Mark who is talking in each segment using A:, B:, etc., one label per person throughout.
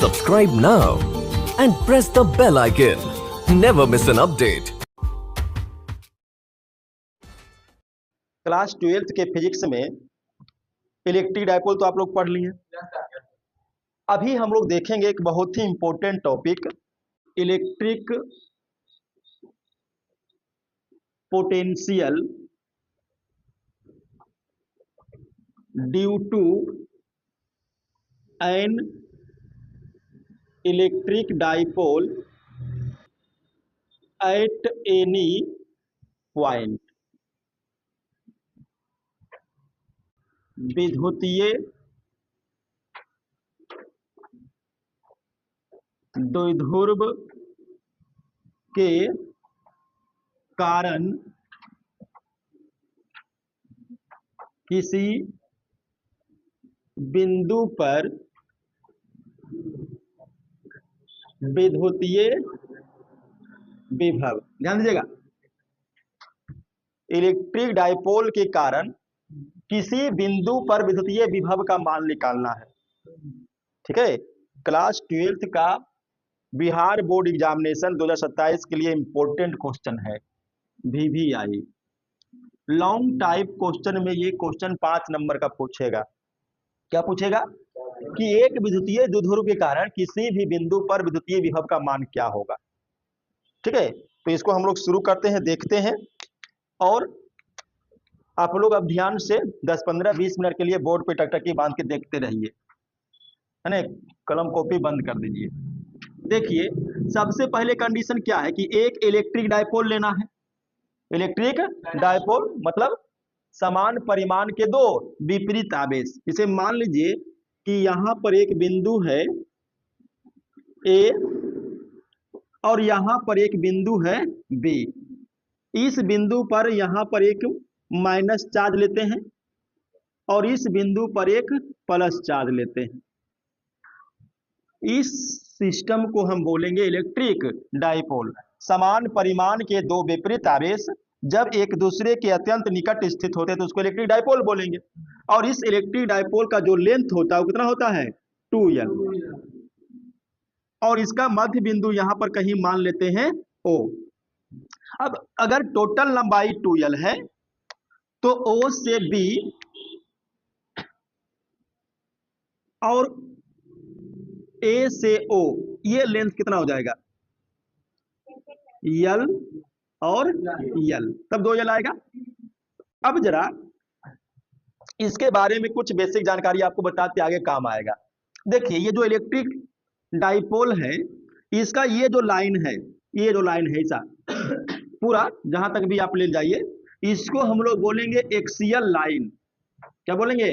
A: Subscribe now and press the bell icon. Never miss an update.
B: Class 12th के physics में electric dipole तो आप लोग पढ़ लिए। अभी हम लोग देखेंगे एक बहुत ही important topic, electric potential due to an electric dipole at any point. विद्युतीय द्विध्रुव के कारण किसी बिंदु पर विद्युतीय विभव, ध्यान दीजिएगा, इलेक्ट्रिक डायपोल के कारण किसी बिंदु पर विद्युतीय विभव का मान निकालना है। ठीक है, क्लास 12th का बिहार बोर्ड एग्जामिनेशन 2027 के लिए इंपॉर्टेंट क्वेश्चन है। VVI लॉन्ग टाइप क्वेश्चन में ये क्वेश्चन 5 नंबर का पूछेगा। क्या पूछेगा कि एक विद्युतीय द्विध्रुव के कारण किसी भी बिंदु पर विद्युतीय विभव का मान क्या होगा। ठीक है, तो इसको हम लोग शुरू करते हैं, देखते हैं। और आप लोग अब ध्यान से 10, 15, 20 मिनट के लिए बोर्ड पे टकटकी बांध के देखते रहिए, है ना। कलम कॉपी बंद कर दीजिए। देखिए, सबसे पहले कंडीशन क्या है कि एक इलेक्ट्रिक डायपोल लेना है। इलेक्ट्रिक डायपोल मतलब समान परिमाण के दो विपरीत आवेश। इसे मान लीजिए कि यहां पर एक बिंदु है ए और यहां पर एक बिंदु है बी। इस बिंदु पर यहां पर एक माइनस चार्ज लेते हैं और इस बिंदु पर एक प्लस चार्ज लेते हैं। इस सिस्टम को हम बोलेंगे इलेक्ट्रिक डायपोल। समान परिमाण के दो विपरीत आवेश जब एक दूसरे के अत्यंत निकट स्थित होते हैं तो उसको इलेक्ट्रिक डायपोल बोलेंगे। और इस इलेक्ट्रिक डायपोल का जो लेंथ होता है वो कितना होता है, 2L। और इसका मध्य बिंदु यहां पर कहीं मान लेते हैं O। अब अगर टोटल लंबाई 2L है तो O से B और A से O ये लेंथ कितना हो जाएगा, L और L, तब 2L आएगा। अब जरा इसके बारे में कुछ बेसिक जानकारी आपको बताते आगे काम आएगा। देखिए, ये जो इलेक्ट्रिक डायपोल है इसका ये जो लाइन है, ये जो लाइन है ऐसा पूरा जहां तक भी आप ले जाइए, इसको हम लोग बोलेंगे एक्सियल लाइन। क्या बोलेंगे,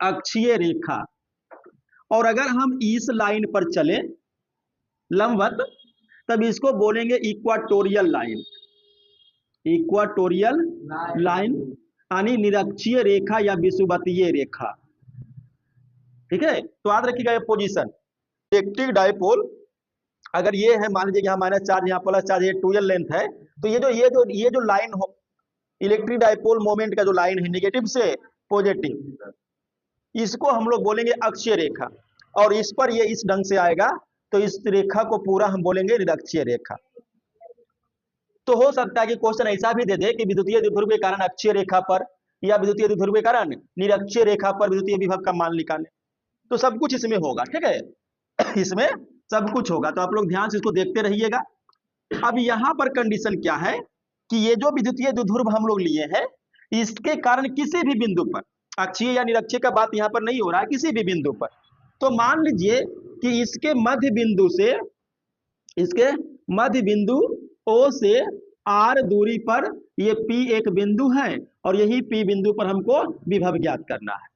B: अक्षीय रेखा। और अगर हम इस लाइन पर चले लंबवत तब इसको बोलेंगे इक्वाटोरियल लाइन। इक्वाटोरियल लाइन यानी निरक्षीय रेखा या विषुवतीय रेखा। ठीक है, तो याद रखिएगा ये पोजीशन। इलेक्ट्रिक डायपोल अगर ये है, मान लीजिए यहाँ माइनस चार्ज यहाँ प्लस चार्ज, ये 2L लेंथ है, तो ये जो लाइन हो इलेक्ट्रिक डायपोल मोमेंट का जो लाइन है नेगेटिव से पॉजिटिव, इसको हम लोग बोलेंगे अक्षीय रेखा। और इस पर ये इस ढंग से आएगा तो इस रेखा को पूरा हम बोलेंगे निरक्षीय रेखा। तो हो सकता है कि क्वेश्चन ऐसा भी दे दे कि विद्युतीय द्विध्रुव के कारण अक्षीय रेखा पर या विद्युतीय द्विध्रुव के कारण निरक्षीय रेखा पर विद्युतीय विभव का मान निकालें। तो सब कुछ इसमें होगा। ठीक है, इसमें सब कुछ होगा, तो आप लोग ध्यान से इसको देखते रहिएगा। अब यहां पर कंडीशन क्या है कि ये जो विद्युतीय द्विध्रुव हम लोग लिए हैं इसके कारण किसी भी बिंदु पर, अक्षीय या निरक्षीय का बात यहां पर नहीं हो रहा है, किसी भी बिंदु पर, तो मान लीजिए कि इसके मध्य बिंदु O से R दूरी पर ये P एक बिंदु है और यही P बिंदु पर हमको विभव ज्ञात करना है।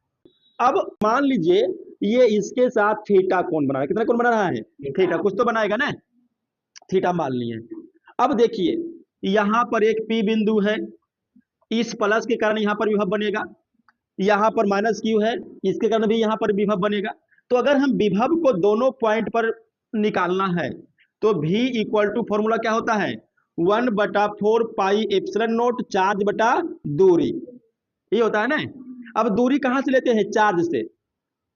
B: अब मान लीजिए ये इसके साथ थीटा कोण बना रहा है। कितना कोण बना रहा है, थीटा, कुछ तो बनाएगा ना, थीटा मान लिए। अब देखिए यहां पर एक P बिंदु है, इस प्लस के कारण यहां पर विभव बनेगा, यहां पर माइनस Q है, इसके कारण भी यहां पर विभव बनेगा। तो अगर हम विभव को दोनों पॉइंट पर निकालना है तो V इक्वल टू फॉर्मूला क्या होता है, 1/4 पाई एप्सिलॉन नॉट चार्ज बटा दूरी, ये होता है ना। अब दूरी कहां से लेते हैं, चार्ज से,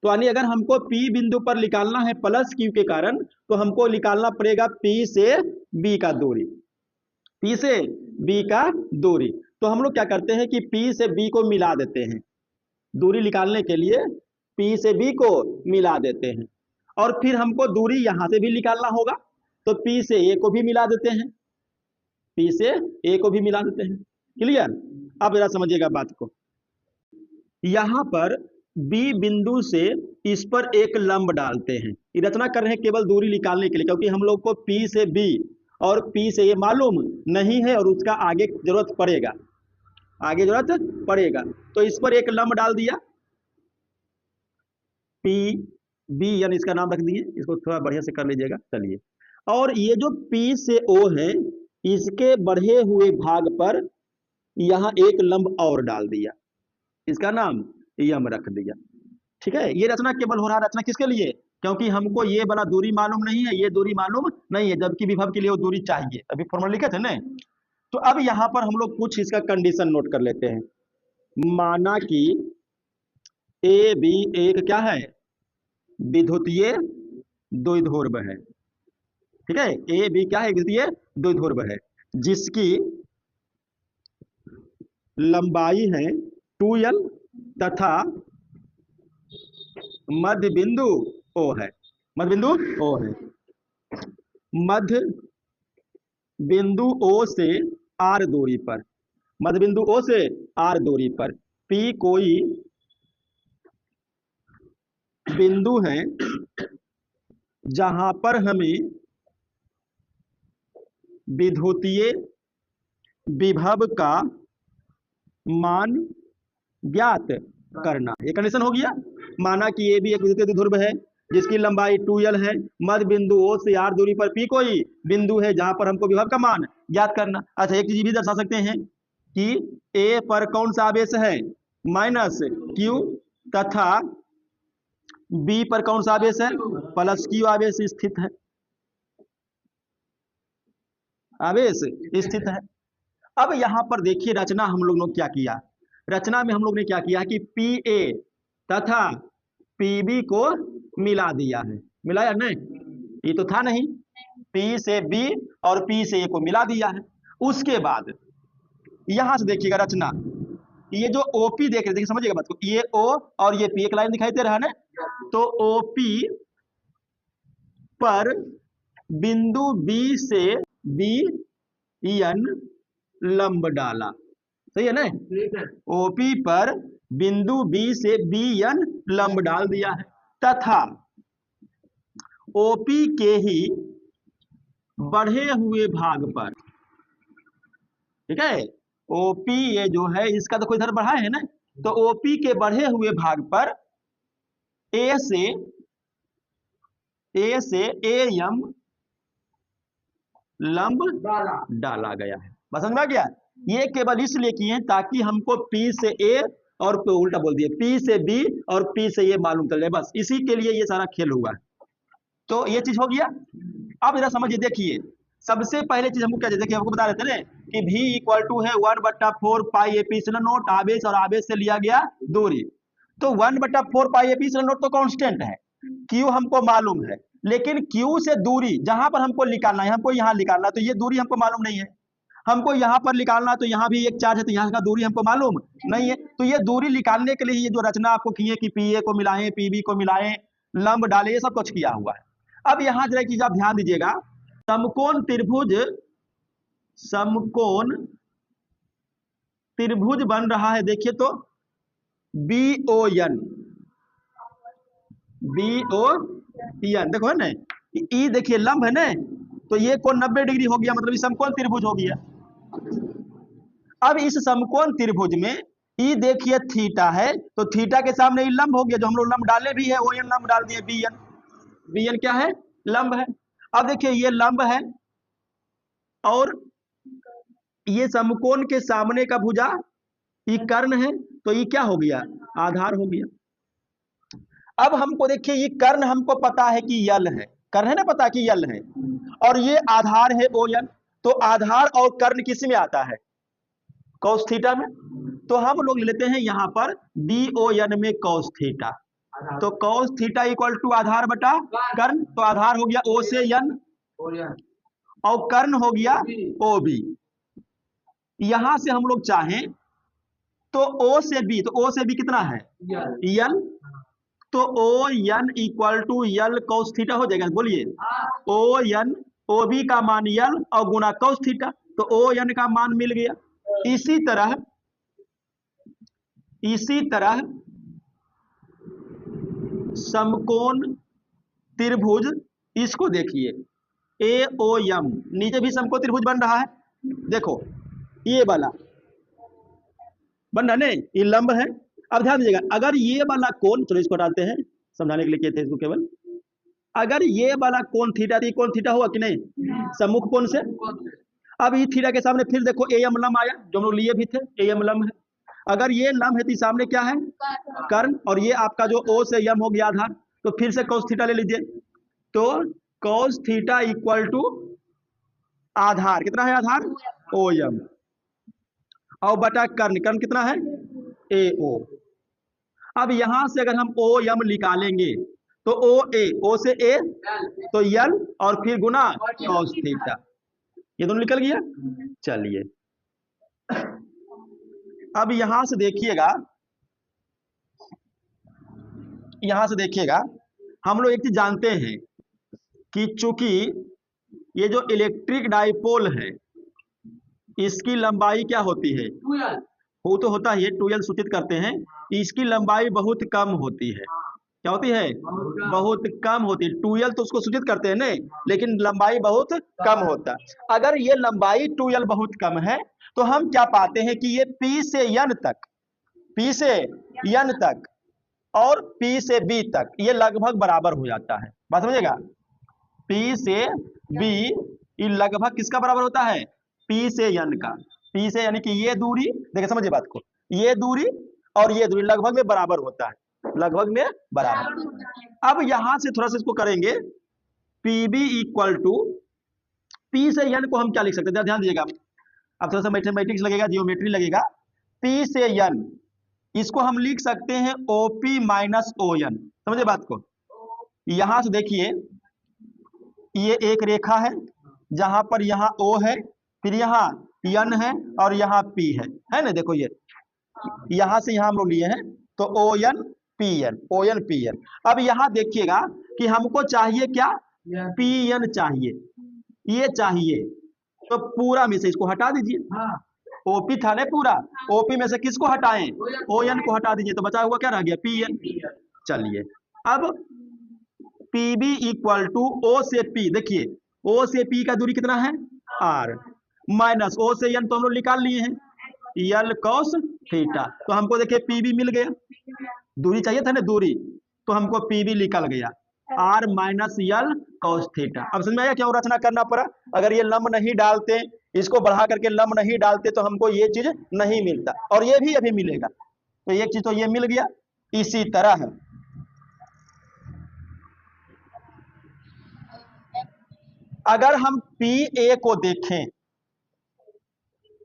B: तो यानी अगर हमको P बिंदु पर निकालना है प्लस Q के कारण, तो हमको निकालना पड़ेगा P से B का दूरी, P से B का दूरी। तो हम लोग क्या करते हैं कि P से B को मिला देते हैं, दूरी निकालने के लिए P से B को मिला देते हैं, और फिर हमको दूरी यहां से भी निकालना होगा, तो P से A को भी मिला देते हैं, P से A को भी मिला देते हैं। क्लियर? अब जरा समझिएगा बात को। यहां पर B बिंदु से इस पर एक लंब डालते हैं, ये रचना कर रहे हैं केवल दूरी निकालने के लिए, क्योंकि हम लोग को P से B और P से A मालूम नहीं है और उसका आगे जरूरत पड़ेगा, आगे जरूरत पड़ेगा। तो इस पर एक लंब डाल दिया, P B यानी इसका नाम रख दिए, इसको थोड़ा बढ़िया से कर लीजिएगा। चलिए, और ये जो P से O है, इसके बढ़े हुए भाग पर यहां एक लंब और डाल दिया, इसका नाम यम रख दिया। ठीक है, ये रचना केवल हो रहा है, रचना किसके लिए? क्योंकि हमको ये वाला दूरी मालूम नहीं है, ये दूरी मालूम नहीं है, जबकि विभव के लिए वो दूरी चाहिए। अभी फॉर्मूला लिखे थे ना। तो अब यहां पर हम लोग कुछ इसका कंडीशन नोट कर लेते हैं। माना कि ए बी एक क्या है, विद्युतीय द्विध्रुव है। ठीक है, ए बी क्या है, विद्युतीय द्विध्रुव है, जिसकी लंबाई है 2l तथा मध्य बिंदु O है, मध्य बिंदु O है। मध्य बिंदु O से R दूरी पर, मध्य बिंदु O से R दूरी पर P कोई बिंदु है जहां पर हमें विद्युतीय विभव का मान ज्ञात करना। ये कंडीशन हो गया। माना कि ये भी एक विद्युतीय द्विध्रुव है जिसकी लंबाई 2l है, मध्य बिंदु O से R दूरी पर P कोई बिंदु है जहां पर हमको विभव का मान ज्ञात करना। अच्छा, एक चीज भी दर्शा सकते हैं कि A पर कौन सा आवेश है, -Q, तथा B पर कौन सा आवेश है, +Q आवेश स्थित है, आवेश स्थित है। अब यहां पर देखिए रचना हम लोग ने क्या किया, रचना में हम लोग ने क्या किया कि PA तथा PB को मिला दिया है, मिलाया नहीं, ये तो था नहीं, P से B और P से A को मिला दिया है। उसके बाद यहां से देखिएगा रचना, ये जो OP देख रहे, देखिए समझिएगा बात को, ये O और ये P एक लाइन दिखाई दे रहा है ना, तो OP पर बिंदु B से BN लंब डाला, सही है ना, OP पर बिंदु B से BN लंब डाल दिया है, तथा OP के ही बढ़े हुए भाग पर, ठीक है, OP ये जो है इसका तो कोई इधर बढ़ा है ना, तो OP के बढ़े हुए भाग पर A से AM लंब डाला गया है। बस समझ में आ गया। ये केवल इसलिए किए ताकि हमको P से A और उल्टा बोल दिए, P से B और P से A मालूम चल जाए, बस इसी के लिए ये सारा खेल हुआ है। तो ये चीज हो गया। अब जरा समझिए, देखिए सबसे पहले चीज हमको क्या, देखिए हमको बता देते हैं कि V = है 1/4 पाई एप्सिलॉन नॉट, आवेश और आवेश से लिया गया दूरी। तो 1/4 पाई एप्सिलॉन नॉट तो कांस्टेंट है, Q हमको मालूम है, लेकिन Q से दूरी जहां पर हमको निकालना है, हमको यहाँ निकालना है, तो ये दूरी हमको मालूम नहीं है। हमको यहाँ पर निकालना, तो यहाँ भी एक चार्ज है, तो यहाँ का दूरी हमको मालूम नहीं है। तो ये दूरी निकालने के लिए ये जो रचना आपको की है कि PA को मिलाएं, PB को मिलाएं, लंब डालें, ये सब कुछ किया हुआ है। अब यहाँ जरा एक चीज आप ध्यान दीजिएगा, समकोण त्रिभुज बन रहा है, देखिए तो BON, देखो है ना, E देखिए लंब है ना, तो ये कोण 90 डिग्री हो गया, मतलब समकोण त्रिभुज हो गया। अब इस समकोण त्रिभुज में E देखिए थीटा है, तो थीटा के सामने ये लंब हो गया, जो हम लोग लंब डाले भी है वो ये लंब डाल दिए BN क्या है, लंब है। अब देखिए ये लंब है और ये समकोण के सामने का भुजा ये कर्ण है, तो ये क्या हो गया, आधार हो गया। अब हमको देखिए ये कर्ण हमको पता है कि यल है, कर्ण है ना पता कि यल है, और ये आधार है ON, तो आधार और कर्ण किस में आता है, कॉस थीटा में। तो हम लोग लेते हैं यहां पर BON में कॉस थीटा, तो cos थीटा इक्वल टू आधार बटा कर्ण, तो आधार हो गया O से N और कर्ण हो गया OB। यहां से हम लोग चाहें तो O से B, तो O से B कितना है L, तो O N equal to L cos theta हो जाएगा। बोलिए O N OB का मान L और गुना cos थीटा, तो O N का मान मिल गया। इसी तरह समकोण त्रिभुज, इसको देखिए AOM, नीचे भी समकोण त्रिभुज बन रहा है। देखो ये वाला बन रहा नहीं, ये लंब है। अब ध्यान दीजिएगा, अगर ये वाला कोण, चलो इसको डालते हैं समझाने के लिए किए थे इसको केवल, अगर ये वाला कोण थीटा, तो ये कोण थीटा हुआ कि नहीं सम्मुख कोण से। अब ये थीटा के सामने फिर देखो AM लंब आया, जो हम लोग लिए भी थे AM लंब है। अगर ये लंब है तो सामने क्या है कर्ण, और ये आपका जो O से M हो गया आधार, तो फिर से cos थीटा ले लीजिए, तो cos थीटा इक्वल टू आधार कितना है आधार OM और बटा कर्ण, कर्ण कितना है AO। अब यहां से अगर हम OM निकालेंगे तो OA, O से A तो L और फिर गुना cos थीटा, ये दोनों निकल गया। चलिए अब यहां से देखिएगा, हम लोग एक चीज जानते हैं कि चूंकि ये जो इलेक्ट्रिक डाइपोल है इसकी लंबाई क्या होती है, वो तो होता ही है 2L सूचित करते हैं, इसकी लंबाई बहुत कम होती है। क्या होती है बहुत कम होती है। 2L तो उसको सूचित करते हैं नहीं, लेकिन लंबाई बहुत कम होता है। अगर ये लंबाई 2L बहुत कम है तो हम क्या पाते हैं कि ये P से N तक और P से B तक ये लगभग बराबर हो जाता है। बात समझिएगा, P से B ये लगभग किसका बराबर होता है P से N का। P से यानी कि ये दूरी, देखिए समझिए बात को, ये दूरी और ये दूरी लगभग में बराबर होता है, लगभग में बराबर। अब यहां से थोड़ा सा इसको करेंगे, PB इक्वल टू P से N को हम क्या लिख सकते हैं, ध्यान दीजिएगा, अब थोड़ा सा मैथमेटिक्स लगेगा, जियोमेट्री लगेगा। P से N इसको हम लिख सकते हैं OP माइनस ON, समझे बात को। यहां से देखिए ये एक रेखा है जहां पर यहाँ O है, फिर यहाँ N है और यहाँ P है ना। देखो ये यहां से यहाँ हम लोग लिए हैं, तो ON PN। अब यहाँ देखिएगा कि हमको चाहिए क्या PN चाहिए, ये चाहिए, तो पूरा में से इसको हटा दीजिए। OP था ना पूरा, OP में से किसको हटाएं ON को हटा दीजिए, तो बचा हुआ क्या रह गया PN। चलिए अब PB इक्वल टू O से P, देखिए O से P का दूरी कितना है R, माइनस O से N तो हम लोग निकाल लिए हैं L cos थीटा, तो हमको देखिए PB मिल गया, दूरी चाहिए था ना दूरी, तो हमको PB निकल गया R minus L cos theta. अब समझ में आया क्यों रचना करना पड़ा। अगर ये लंब नहीं डालते, इसको बढ़ा करके लंब नहीं डालते, तो हमको ये चीज नहीं मिलता, और ये भी अभी मिलेगा, तो एक चीज तो ये मिल गया। इसी तरह अगर हम PA को देखें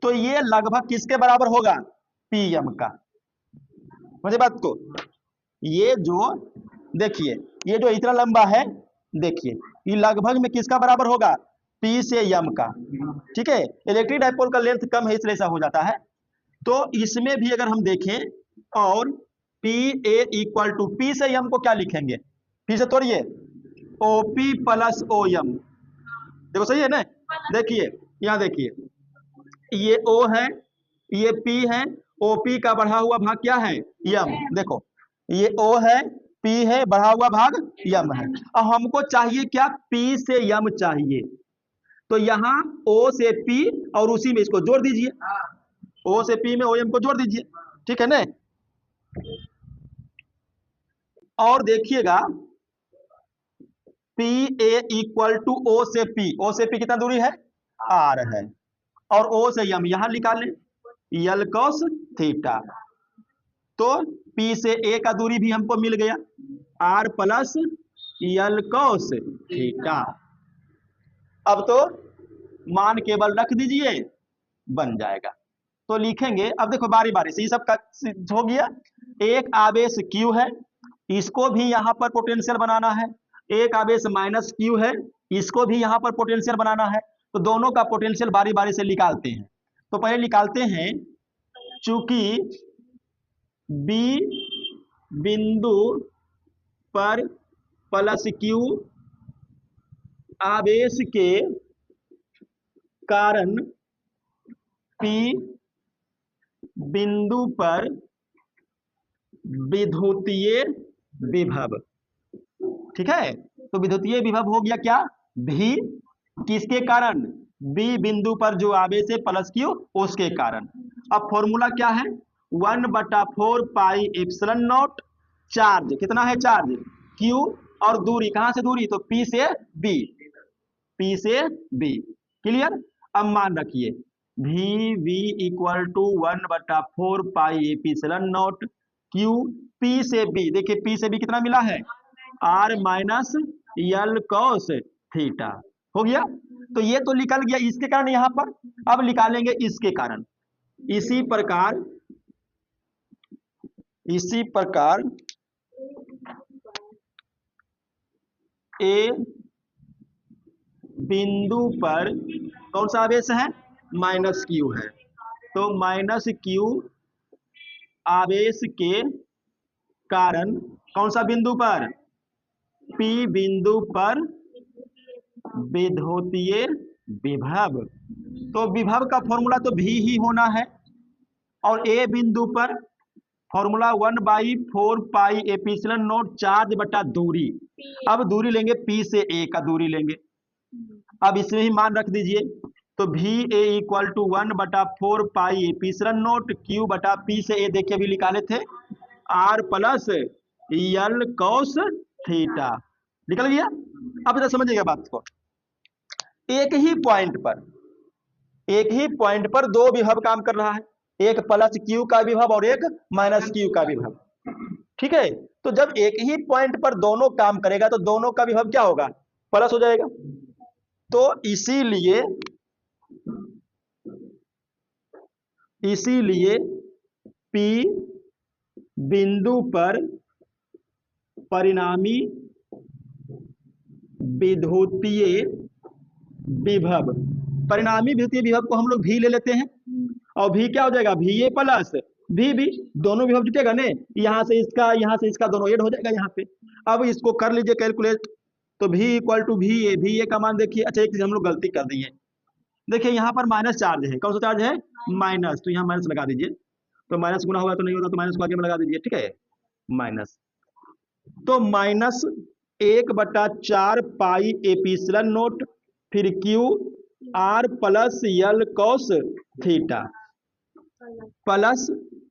B: तो ये लगभग किसके बराबर होगा PM का, मुझे बात को। ये जो देखिए ये जो इतना लंबा है, देखिए ये लगभग में किसका बराबर होगा P से M का, ठीक है। इलेक्ट्रिक डाइपोल का लेंथ कम है इसलिए ऐसा हो जाता है। तो इसमें भी अगर हम देखें, और PA इक्वल टू P से M को क्या लिखेंगे, P से तोड़िए OP प्लस OM, देखो सही है ना। देखिए यहाँ देखिए ये O है, ये P है, OP का बढ़ा हुआ भाग क्या है M, देखो ये O है, P है, बढ़ा हुआ भाग M है। अब हमको चाहिए क्या P से M चाहिए, तो यहाँ O से P और उसी में इसको जोड़ दीजिए, O से P में OM को जोड़ दीजिए, ठीक है ना। और देखिएगा PA इक्वल टू O से P कितना दूरी है R है, और O से M यहां निकाल लें L cos थीटा, तो P से A का दूरी भी हमको मिल गया R plus L cos theta. अब तो मान केवल रख दीजिए, बन जाएगा। तो लिखेंगे, अब देखो बारी बारी से ये सब का हो गया। एक आवेश Q है इसको भी यहाँ पर पोटेंशियल बनाना है, एक आवेश माइनस क्यू है, इसको भी यहाँ पर पोटेंशियल बनाना है। तो दोनों का पोटेंशियल बारी बारी से निकालते हैं। तो पहले निकालते हैं, चूंकि बी बिंदु पर प्लस क्यू आवेश के कारण पी बिंदु पर विद्युतीय विभव, ठीक है। तो विद्युतीय विभव हो गया क्या, भी, किसके कारण, बी बिंदु पर जो आवेश है प्लस क्यू उसके कारण। अब फॉर्मूला क्या है, 1/4 पाई एप्सिलॉन नॉट, चार्ज कितना है, चार्ज क्यू, और दूरी कहां से दूरी, तो पी से बी, पी से बी, क्लियर। अब मान रखिए V V equal to 1/4 pi epsilon not Q P से बी, देखिए पी से बी कितना मिला है, आर माइनस यल कॉस थीटा, हो गया। तो ये तो निकल गया इसके कारण यहां पर, अब निकालेंगे इसके कारण। इसी प्रकार ए बिंदु पर कौन सा आवेश है, माइनस क्यू है, तो माइनस क्यू आवेश के कारण कौन सा बिंदु पर, पी बिंदु पर विद्युतीय विभव। तो विभव का फॉर्मूला तो भी ही होना है, और ए बिंदु पर formula 1/4 pi epsilon not charge बटा दूरी। अब दूरी लेंगे पी से ए का दूरी लेंगे, अब इसमें ही मान रख दीजिए, तो भी A equal to 1/4 pi epsilon not Q बटा पी से ए, देखिए अभी निकाले थे, आर प्लस यल कॉस थीटा, निकल गया। अब इधर समझिएगा बात को, एक ही पॉइंट पर दो विभव काम कर रहा है, एक प्लस क्यू का विभव और एक माइनस क्यू का विभव, ठीक है। तो जब एक ही पॉइंट पर दोनों काम करेगा तो दोनों का विभव क्या होगा, प्लस हो जाएगा। तो इसीलिए P बिंदु पर परिणामी विद्युतीय विभव, परिणामी विद्युतीय विभव को हम लोग भी ले लेते हैं, और भी क्या हो जाएगा, भी ए प्लस भी बी, दोनों विभव जुटेगा ने, यहाँ से इसका दोनों ऐड हो जाएगा यहाँ पे। अब इसको कर लीजिए कैलकुलेट, तो भी इक्वल टू भी ए का मान देखिए। अच्छा एक चीज हम लोग गलती कर दी है, देखिए यहाँ पर माइनस चार्ज है, कौन सा चार्ज है, माइनस, तो यहाँ माइनस लगा दीजिए, तो माइनस गुना होगा तो नहीं होता, तो माइनस को आगे में लगा दीजिए, ठीक है, माइनस। तो माइनस 1/4 पाई एप्सिलॉन नॉट, फिर क्यू आर प्लस यल कॉस थीटा, प्लस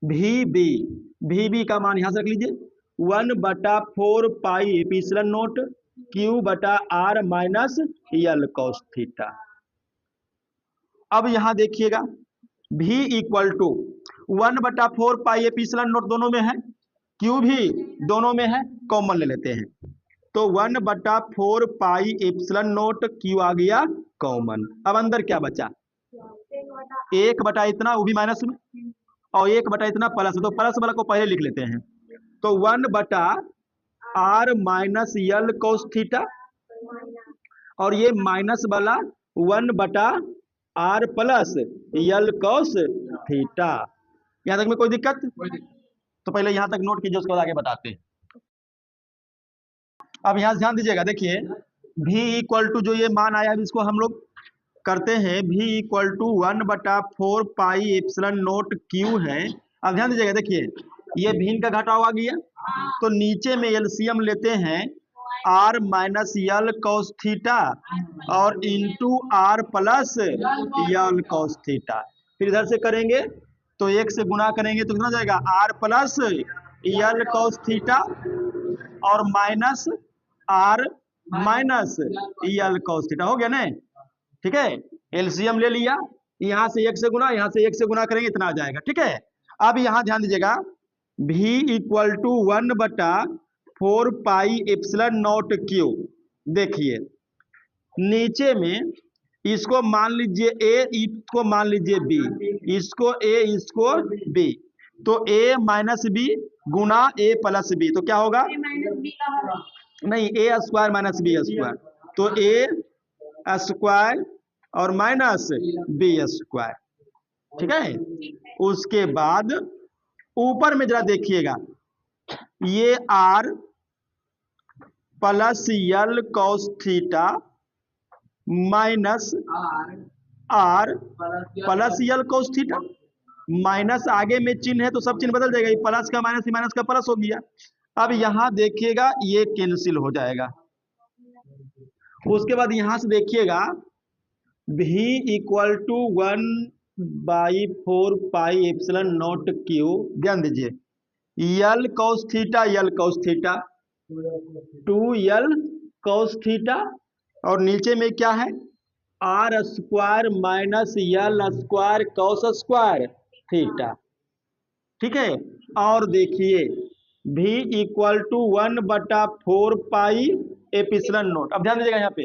B: भी बी का मान यहां से रख लीजिए, 1/4 पाई एप्सिलॉन नॉट क्यू बटा आर माइनस यल कॉस थीटा। अब यहां देखिएगा V equal to 1/4 pi epsilon nought दोनों में है, क्यू भी दोनों में है, कॉमन ले लेते हैं, तो 1/4 पाई एप्सिलॉन नॉट क्यू आ गया कॉमन। अब अंदर क्या बचा, 1 इतना, वो भी माइनस में, और 1 इतना प्लस, तो प्लस वाला को पहले लिख लेते हैं, तो 1/r माइनस यल कॉस थीटा, और ये माइनस वाला 1/r प्लस यल कॉस थीटा। यहां तक में कोई दिक्कत, तो पहले यहां तक नोट कीजिए, उसके बाद आगे बताते हैं। अब यहां से ध्यान दीजिएगा, देखिए भी इक्वल टू जो ये मान आया है इसको हम लोग करते हैं, V equal to 1/4 pi epsilon not Q है। अब ध्यान दीजिएगा, देखिए ये भिन्न का घटाव आ गया, तो नीचे में एलसीएम लेते हैं, आर माइनस यल कॉस थीटा और इंटू आर प्लस यल कॉस थीटा, फिर इधर से करेंगे तो 1 से गुना करेंगे तो कितना जाएगा, आर प्लस यल कॉस थीटा और माइनस आर माइनस यल कॉस थीटा, हो गया ना, ठीक है। एलसीएम ले लिया, यहां से 1 से गुना, यहां से 1 से गुना करेंगे, इतना आ जाएगा, ठीक है। अब यहां ध्यान दीजिएगा, V equal to 1/4 pi epsilon not Q, देखिए नीचे में इसको मान लीजिए ए, इसको मान लीजिए बी, इसको ए इसको बी, तो ए माइनस बी गुना ए प्लस बी, तो क्या होगा? नहीं, A square minus B square, तो ए स्क्वायर और माइनस बी स्क्वायर। ठीक है, उसके बाद ऊपर में जरा देखिएगा, ये आर प्लस यल cos theta minus R plus यल कॉस थीटा, माइनस आगे में चिन्ह है तो सब चिन्ह बदल जाएगा, ये प्लस का माइनस का प्लस हो गया। अब यहां देखिएगा ये कैंसिल हो जाएगा। उसके बाद यहां से देखिएगा v equal to 1/4 pi epsilon not Q, ध्यान दीजिए, L cos theta 2 L cos theta, और नीचे में क्या है? R square minus L square cos square theta. ठीक है, और देखिए v equal to 1/4 pi epsilon nought. अब ध्यान दीजिएगा यहाँ पे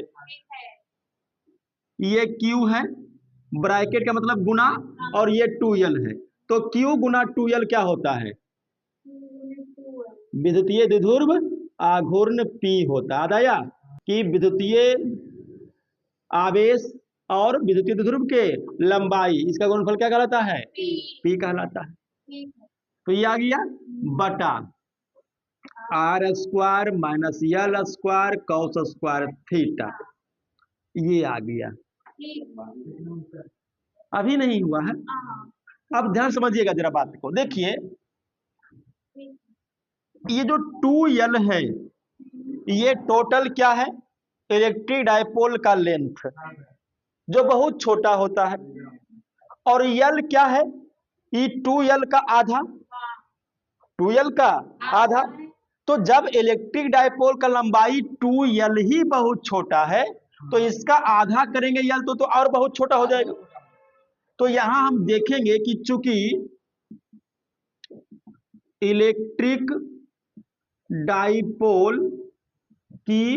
B: ये q है, ब्रैकेट का मतलब गुना, और ये 2l है, तो q गुना 2l क्या होता है? विद्युतीय द्विध्रुव आघूर्ण p होता है। आया कि विद्युतीय आवेश और विद्युतीय द्विध्रुव के लंबाई, इसका गुणनफल क्या कहलाता है? p कहलाता है। तो ये आ गया बटा R square minus L square cos square theta, ये आ गया। अभी नहीं हुआ है, अब ध्यान समझिएगा जरा बात को। देखिए ये जो 2l है ये टोटल क्या है? इलेक्ट्रिक डाइपोल का लेंथ जो बहुत छोटा होता है, और यल क्या है? ये 2l का आधा, 2l का आधा। तो जब इलेक्ट्रिक डाइपोल का लंबाई 2l ही बहुत छोटा है तो इसका आधा करेंगे यल तो और बहुत छोटा हो जाएगा। तो यहां हम देखेंगे कि चूंकि इलेक्ट्रिक डाइपोल की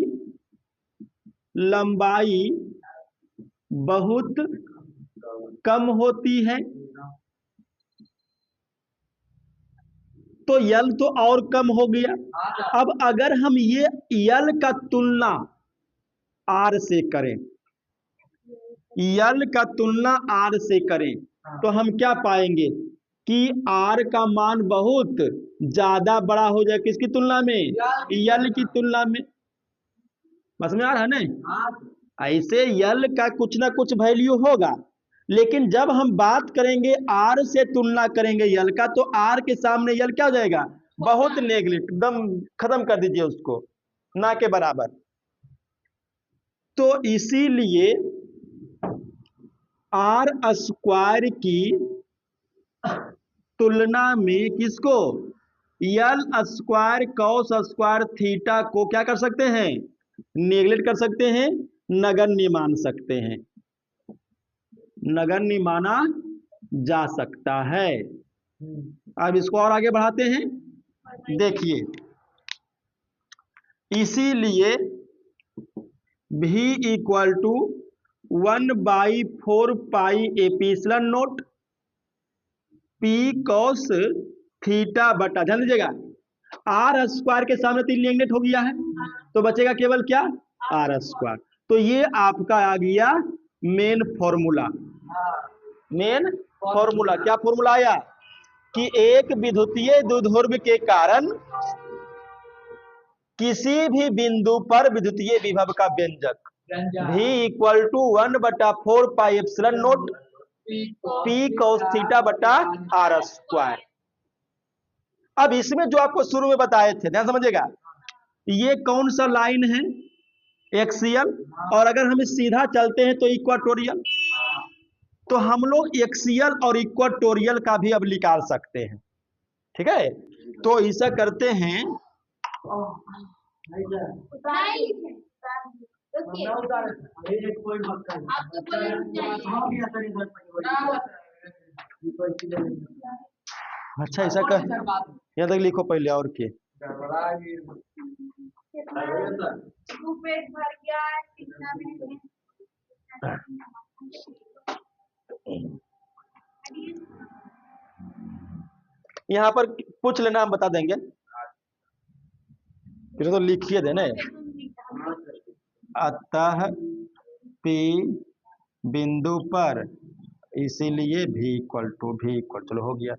B: लंबाई बहुत कम होती है तो यल तो और कम हो गया। अब अगर हम ये यल का तुलना आर से करें, यल का तुलना आर से करें, तो हम क्या पाएंगे कि आर का मान बहुत ज्यादा बड़ा हो जाए किसकी तुलना में? यल की तुलना में। बस में आ रहा है ना? ऐसे यल का कुछ ना कुछ वैल्यू होगा, लेकिन जब हम बात करेंगे आर से तुलना करेंगे यल का, तो आर के सामने यल क्या हो जाएगा? बहुत नेगलेक्ट, एकदम खत्म कर दीजिए उसको, ना के बराबर। तो इसीलिए आर स्क्वायर की तुलना में किसको? यल स्क्वायर कॉस स्क्वायर थीटा को क्या कर सकते हैं? नेगलेक्ट कर सकते हैं, नगण्य मान सकते हैं, नगण्य माना जा सकता है। अब इसको और आगे बढ़ाते हैं। देखिए इसीलिए v equal to 1/4 pi epsilon nought p cos theta बटा, ध्यान दीजिएगा आर स्क्वायर के सामने 3 नेगलेक्ट हो गया है तो बचेगा केवल क्या? R square. तो ये आपका आ गया मेन फॉर्मूला। मेन फॉर्मूला क्या फॉर्मूला आया? कि एक विद्युतीय द्विध्रुव के कारण किसी भी बिंदु पर विद्युतीय विभव का व्यंजक v equal to 1/4 pi epsilon nought p cos theta बटा आर स्क्वायर। अब इसमें जो आपको शुरू में बताए थे, ध्यान समझिएगा, ये कौन सा लाइन है? एक्सियल, और अगर हम सीधा चलते हैं तो इक्वाटोरियल। तो हम लोग एक्सियल और इक्वाटोरियल का भी अब निकाल सकते हैं। ठीक है, तो ऐसा करते हैं, अच्छा ऐसा कर, यहाँ तक लिखो पहले और के यहाँ पर पूछ लेना, हम बता देंगे, फिर तो लिखिए देने। अतः P बिंदु पर, इसीलिए V इक्वल, चलो हो गया।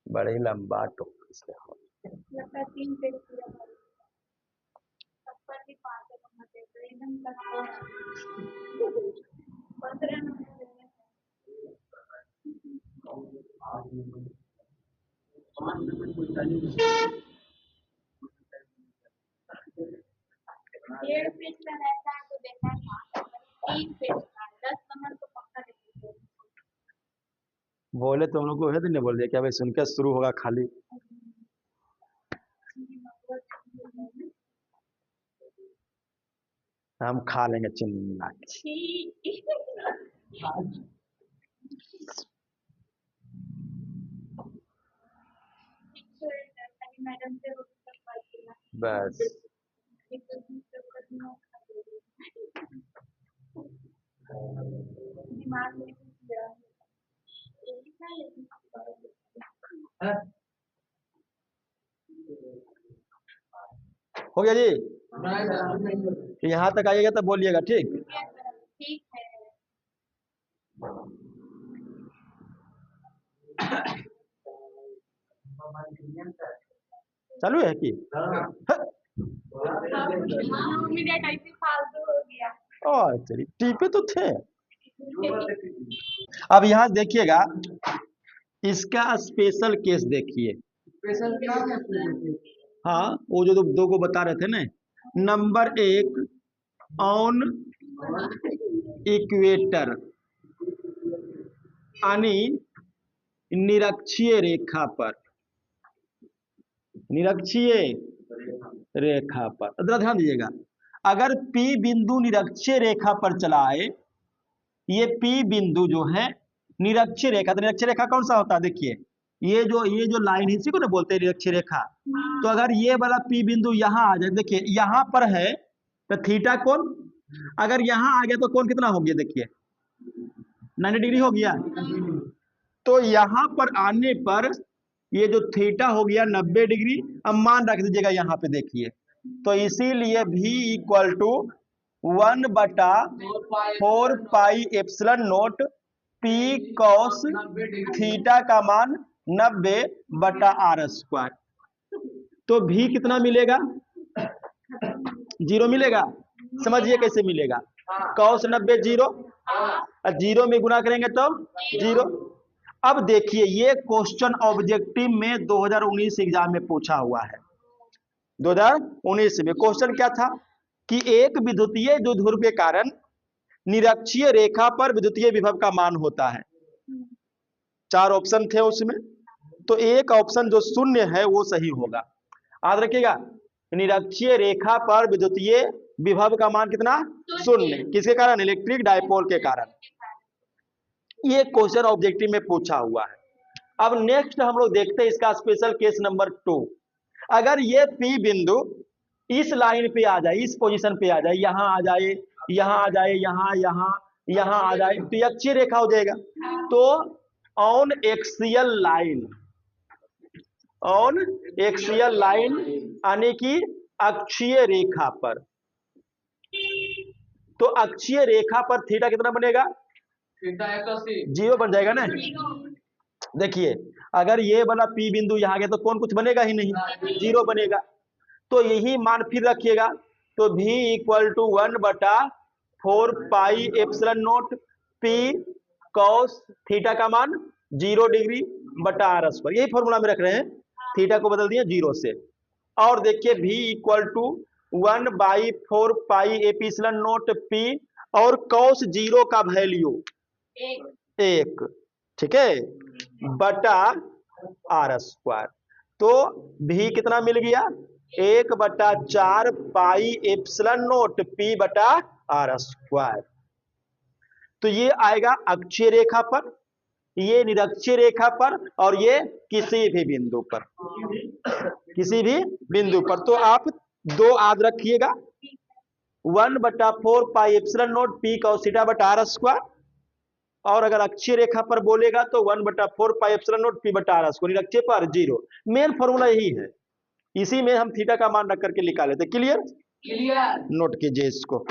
B: बड़े ही लंबा टॉपिक इसलिए हो।
C: डेढ़ पेज का रहता है तो देखा था, 3 पेज का 10 नंबर तो पक्का देखिए।
B: बोले तो हम लोग को है नहीं, बोल दिया क्या भाई, सुनकर शुरू होगा खाली। हम खा लेंगे चिन्ना।
C: मैडम से
B: बस
C: दिमाग में
B: हो गया जी। यहाँ तक आइएगा तब बोलिएगा, ठीक।
C: ठीक है।
B: चालू है कि
C: मीडिया कैसे फालतू हो गया।
B: चलिए टीपे तो थे। अब यहाँ देखिएगा, इसका स्पेशल केस देखिए। हाँ, वो जो दो को बता रहे थे ना, नंबर 1 ऑन इक्वेटर, यानी निरक्षीय रेखा पर, निरक्षीय रेखा पर। जरा ध्यान दीजिएगा, अगर P बिंदु निरक्षीय रेखा पर चला है, ये P बिंदु जो है निरक्षीय रेखा, तो निरक्षीय रेखा कौन सा होता है, देखिए ये जो लाइन है, इसी को ना बोलते हैं निरक्षीय रेखा। तो अगर ये वाला P बिंदु यहाँ आ जाए, देखिए यहाँ पर है तो थीटा कोण, अगर यहाँ आ गया तो कोण कितना हो गया, देखिए 90 डिग्री हो गया। तो यहाँ पर आने पर ये जो थीटा हो गया 90 डिग्री। अब मान रख दीजिएगा यहाँ पे, देखिए तो इसीलिए V equal to 1/4 pi epsilon nought P cos theta का मान 90/r²। तो V कितना मिलेगा, 0 मिलेगा। समझिए कैसे मिलेगा, cos 90 0, और 0 में गुना करेंगे तो 0। अब देखिए, ये क्वेश्चन ऑब्जेक्टिव में 2019 एग्जाम में पूछा हुआ है। 2019 में क्वेश्चन क्या था कि एक विद्युतीय द्विध्रुव के कारण निरक्षीय रेखा पर विद्युतीय विभव का मान होता है। 4 ऑप्शन थे उसमें, तो एक ऑप्शन जो शून्य है वो सही होगा। याद रखिएगा, निरक्षीय रेखा पर विद्युतीय विभव का मान कितना, 0। किसके कारण, इलेक्ट्रिक डायपोल के कारण। ये क्वेश्चन ऑब्जेक्टिव में पूछा हुआ है। अब नेक्स्ट हम लोग देखते हैं इसका स्पेशल केस नंबर 2। अगर ये P बिंदु इस लाइन पे आ जाए, इस पोजीशन पे आ जाए, यहाँ आ जाए, यहाँ आ जाए, यहाँ आ जाए, तो ये अक्षीय रेखा हो जाएगा। तो ऑन एक्सियल लाइन यानी कि अक्षीय रेखा पर, तो अक्षीय रेखा पर थीटा कितना बनेगा, 0 बन जाएगा ना। देखिए अगर ये वाला P बिंदु यहाँ गया तो कौन कुछ बनेगा ही नहीं, 0 बनेगा। तो यही मान फिर रखिएगा, तो V equal to 1/4 pi epsilon nought P cos theta का मान 0 डिग्री बटा r²। यही फॉर्मूला में रख रहे हैं, थीटा को बदल दिए 0 से। और देखिए V equal to 1/4 pi epsilon nought P और cos 0 का वैल्यू 1, ठीक है, बटा r²। तो V कितना मिल गया, 1/4 पाई एप्सिलॉन नोट P बटा r²। तो ये आएगा अक्षीय रेखा पर, ये निरक्षीय रेखा पर, और ये किसी भी बिंदु पर, किसी भी बिंदु पर। तो आप 2 याद रखिएगा, 1/4 pi epsilon nought P cos theta बटा r², और अगर अक्षीय रेखा पर बोलेगा तो 1/4 पाई एप्सिलॉन नॉट पी बटा आर स्क्वायर, निरक्षीय पर 0। मेन फॉर्मूला यही है, इसी में हम थीटा का मान रख करके निकाले थे। क्लियर?
D: क्लियर।
B: नोट कीजिए इसको।